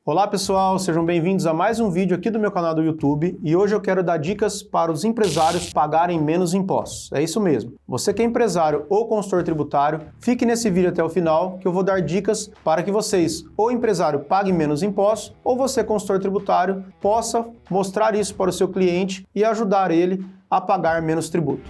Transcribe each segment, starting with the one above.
Olá pessoal, sejam bem-vindos a mais um vídeo aqui do meu canal do YouTube e hoje eu quero dar dicas para os empresários pagarem menos impostos. É isso mesmo. Você que é empresário ou consultor tributário, fique nesse vídeo até o final que eu vou dar dicas para que vocês, ou empresário, paguem menos impostos ou você, consultor tributário, possa mostrar isso para o seu cliente e ajudar ele a pagar menos tributo.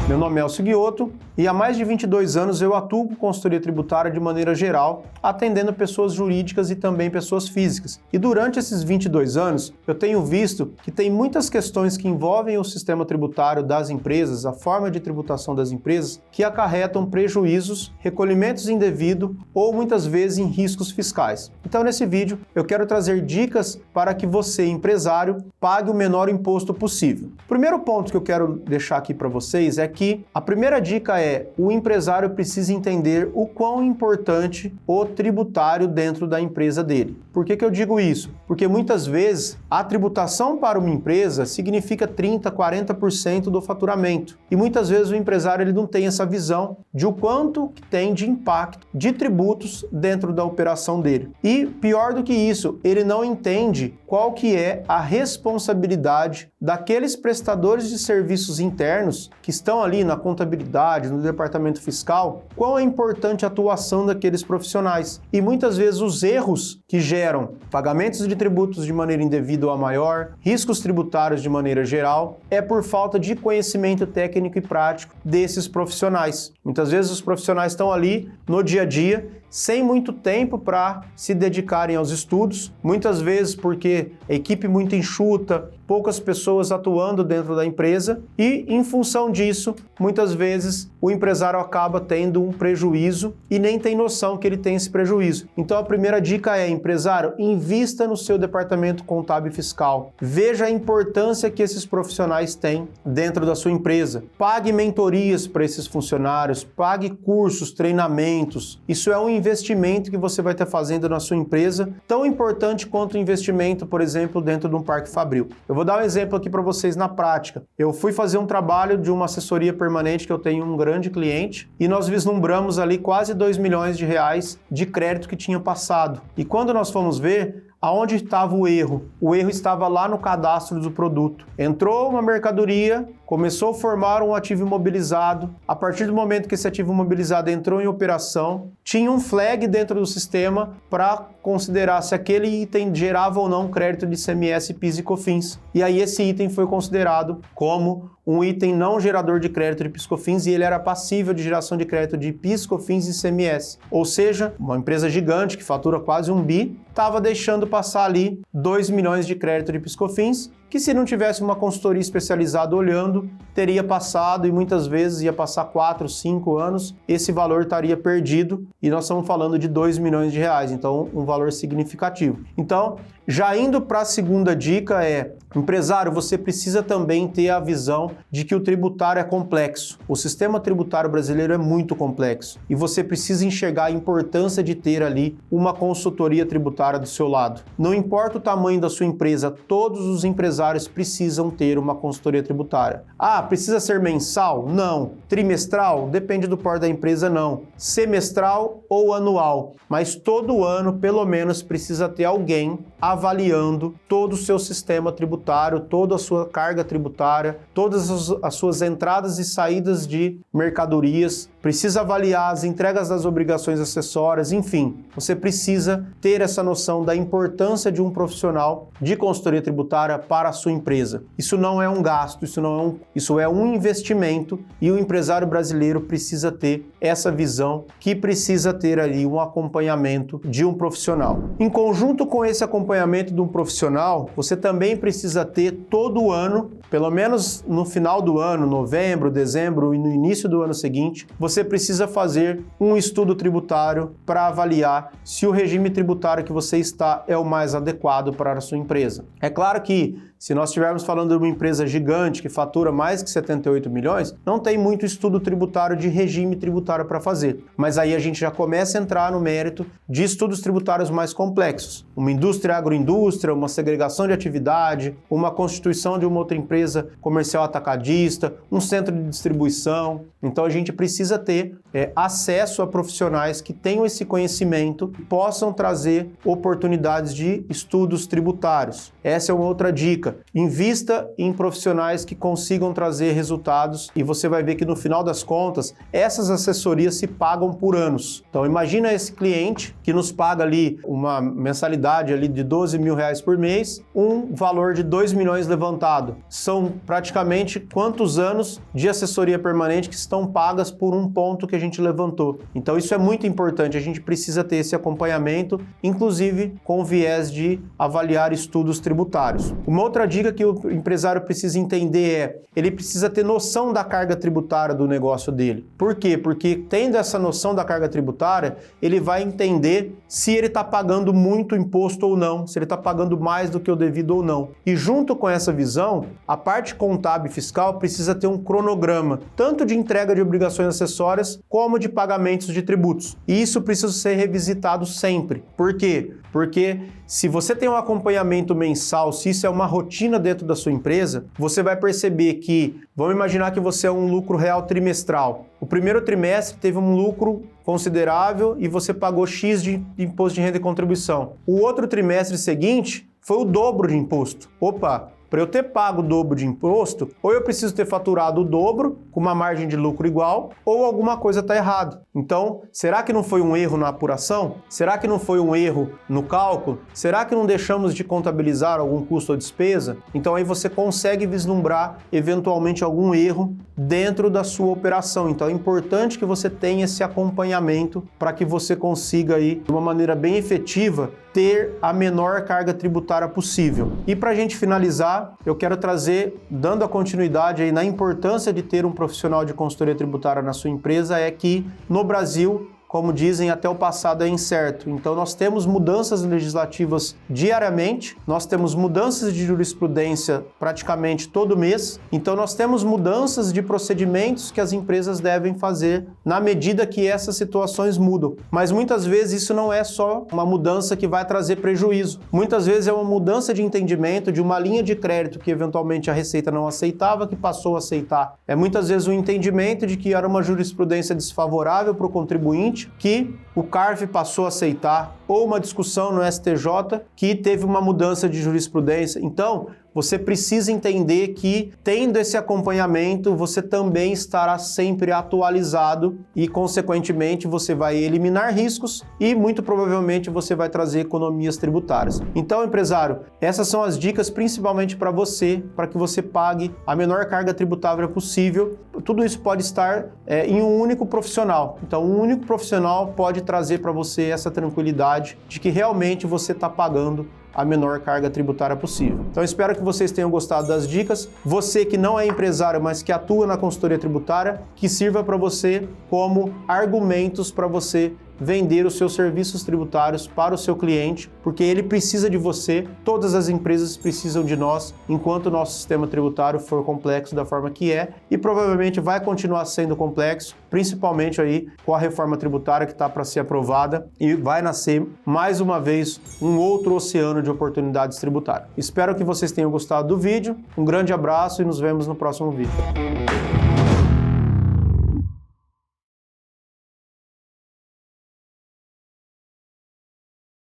Meu nome é Elcio Guiotto e há mais de 22 anos eu atuo com consultoria tributária de maneira geral, atendendo pessoas jurídicas e também pessoas físicas. E durante esses 22 anos, eu tenho visto que tem muitas questões que envolvem o sistema tributário das empresas, a forma de tributação das empresas, que acarretam prejuízos, recolhimentos indevidos ou muitas vezes em riscos fiscais. Então nesse vídeo eu quero trazer dicas para que você, empresário, pague o menor imposto possível. O primeiro ponto que eu quero deixar aqui para vocês é que a primeira dica é: o empresário precisa entender o quão importante o tributário dentro da empresa dele. Por que eu digo isso? Porque muitas vezes a tributação para uma empresa significa 30%, 40% do faturamento. E muitas vezes o empresário ele não tem essa visão de o quanto tem de impacto de tributos dentro da operação dele. E pior do que isso, ele não entende qual que é a responsabilidade daqueles prestadores de serviços internos que estão ali na contabilidade, no departamento fiscal, qual é a importante atuação daqueles profissionais. E muitas vezes os erros que geram pagamentos de tributos de maneira indevida ou a maior, riscos tributários de maneira geral, é por falta de conhecimento técnico e prático desses profissionais. Muitas vezes os profissionais estão ali no dia a dia, sem muito tempo para se dedicarem aos estudos, muitas vezes porque a equipe muito enxuta, poucas pessoas atuando dentro da empresa e, em função disso, muitas vezes o empresário acaba tendo um prejuízo e nem tem noção que ele tem esse prejuízo. Então a primeira dica é: empresário, invista no seu departamento contábil e fiscal. Veja a importância que esses profissionais têm dentro da sua empresa. Pague mentorias para esses funcionários, pague cursos, treinamentos. Isso é um investimento que você vai estar fazendo na sua empresa, tão importante quanto o investimento, por exemplo, dentro de um parque fabril. Eu vou dar um exemplo aqui para vocês na prática. Eu fui fazer um trabalho de uma assessoria permanente que eu tenho um grande cliente e nós vislumbramos ali quase R$2 milhões de crédito que tinha passado. E quando nós fomos ver, aonde estava o erro? O erro estava lá no cadastro do produto. Entrou uma mercadoria, começou a formar um ativo imobilizado. A partir do momento que esse ativo imobilizado entrou em operação, tinha um flag dentro do sistema para considerar se aquele item gerava ou não crédito de ICMS, PIS e COFINS. E aí esse item foi considerado como um item não gerador de crédito de PIS e COFINS e ele era passível de geração de crédito de PIS, COFINS e ICMS. Ou seja, uma empresa gigante que fatura quase 1 bi, estava deixando passar ali 2 milhões de crédito de PIS e COFINS, que se não tivesse uma consultoria especializada olhando, teria passado e muitas vezes ia passar 4, 5 anos, esse valor estaria perdido e nós estamos falando de R$2 milhões, então um valor significativo. Então, já indo para a segunda dica empresário, você precisa também ter a visão de que o tributário é complexo. O sistema tributário brasileiro é muito complexo e você precisa enxergar a importância de ter ali uma consultoria tributária do seu lado. Não importa o tamanho da sua empresa, todos os empresários precisam ter uma consultoria tributária. Ah, precisa ser mensal? Não. Trimestral? Depende do porte da empresa, não. Semestral ou anual? Mas todo ano, pelo menos, precisa ter alguém avaliando todo o seu sistema tributário, toda a sua carga tributária, todas as suas entradas e saídas de mercadorias, precisa avaliar as entregas das obrigações acessórias, enfim, você precisa ter essa noção da importância de um profissional de consultoria tributária para a sua empresa. Isso não é um gasto, isso é um investimento e o empresário brasileiro precisa ter essa visão, que precisa ter ali um acompanhamento de um profissional. Em conjunto com esse acompanhamento de um profissional, você também precisa ter todo ano, pelo menos no final do ano, novembro, dezembro e no início do ano seguinte, você precisa fazer um estudo tributário para avaliar se o regime tributário que você está é o mais adequado para a sua empresa. É claro que Se nós estivermos falando de uma empresa gigante que fatura mais que 78 milhões, não tem muito estudo tributário de regime tributário para fazer. Mas aí a gente já começa a entrar no mérito de estudos tributários mais complexos. Uma indústria agroindústria, uma segregação de atividade, uma constituição de uma outra empresa comercial atacadista, um centro de distribuição. Então a gente precisa ter acesso a profissionais que tenham esse conhecimento e possam trazer oportunidades de estudos tributários. Essa é uma outra dica. Invista em profissionais que consigam trazer resultados e você vai ver que no final das contas, essas assessorias se pagam por anos. Então imagina esse cliente que nos paga ali uma mensalidade ali de 12 mil reais por mês, um valor de 2 milhões levantado. São praticamente quantos anos de assessoria permanente que estão pagas por um ponto que a gente levantou. Então isso é muito importante, a gente precisa ter esse acompanhamento, inclusive com o viés de avaliar estudos tributários. Uma outra dica que o empresário precisa entender ele precisa ter noção da carga tributária do negócio dele. Por quê? Porque tendo essa noção da carga tributária, ele vai entender se ele está pagando muito imposto ou não, se ele está pagando mais do que o devido ou não. E junto com essa visão, a parte contábil e fiscal precisa ter um cronograma, tanto de entrega de obrigações acessórias, como de pagamentos de tributos. E isso precisa ser revisitado sempre. Por quê? Porque se você tem um acompanhamento mensal, se isso é uma rotina dentro da sua empresa, você vai perceber que, vamos imaginar que você é um lucro real trimestral. O primeiro trimestre teve um lucro considerável e você pagou X de imposto de renda e contribuição. O outro trimestre seguinte foi o dobro de imposto. Opa! Para eu ter pago o dobro de imposto, ou eu preciso ter faturado o dobro, com uma margem de lucro igual, ou alguma coisa está errada. Então, será que não foi um erro na apuração? Será que não foi um erro no cálculo? Será que não deixamos de contabilizar algum custo ou despesa? Então aí você consegue vislumbrar, eventualmente, algum erro dentro da sua operação. Então é importante que você tenha esse acompanhamento para que você consiga aí, de uma maneira bem efetiva, ter a menor carga tributária possível. E para a gente finalizar, eu quero trazer, dando a continuidade aí na importância de ter um profissional de consultoria tributária na sua empresa, é que no Brasil, como dizem, até o passado é incerto. Então nós temos mudanças legislativas diariamente, nós temos mudanças de jurisprudência praticamente todo mês, então nós temos mudanças de procedimentos que as empresas devem fazer na medida que essas situações mudam. Mas muitas vezes isso não é só uma mudança que vai trazer prejuízo. Muitas vezes é uma mudança de entendimento de uma linha de crédito que eventualmente a Receita não aceitava, que passou a aceitar. É muitas vezes um entendimento de que era uma jurisprudência desfavorável para o contribuinte, que o CARF passou a aceitar, ou uma discussão no STJ que teve uma mudança de jurisprudência. Então, você precisa entender que, tendo esse acompanhamento, você também estará sempre atualizado e, consequentemente, você vai eliminar riscos e, muito provavelmente, você vai trazer economias tributárias. Então, empresário, essas são as dicas principalmente para você, para que você pague a menor carga tributável possível. Tudo isso pode estar em um único profissional. Então, um único profissional pode trazer para você essa tranquilidade de que realmente você está pagando a menor carga tributária possível. Então espero que vocês tenham gostado das dicas. Você que não é empresário, mas que atua na consultoria tributária, que sirva para você como argumentos para você vender os seus serviços tributários para o seu cliente, porque ele precisa de você, todas as empresas precisam de nós, enquanto o nosso sistema tributário for complexo da forma que é, e provavelmente vai continuar sendo complexo, principalmente aí com a reforma tributária que está para ser aprovada, e vai nascer mais uma vez um outro oceano de oportunidades tributárias. Espero que vocês tenham gostado do vídeo, um grande abraço e nos vemos no próximo vídeo.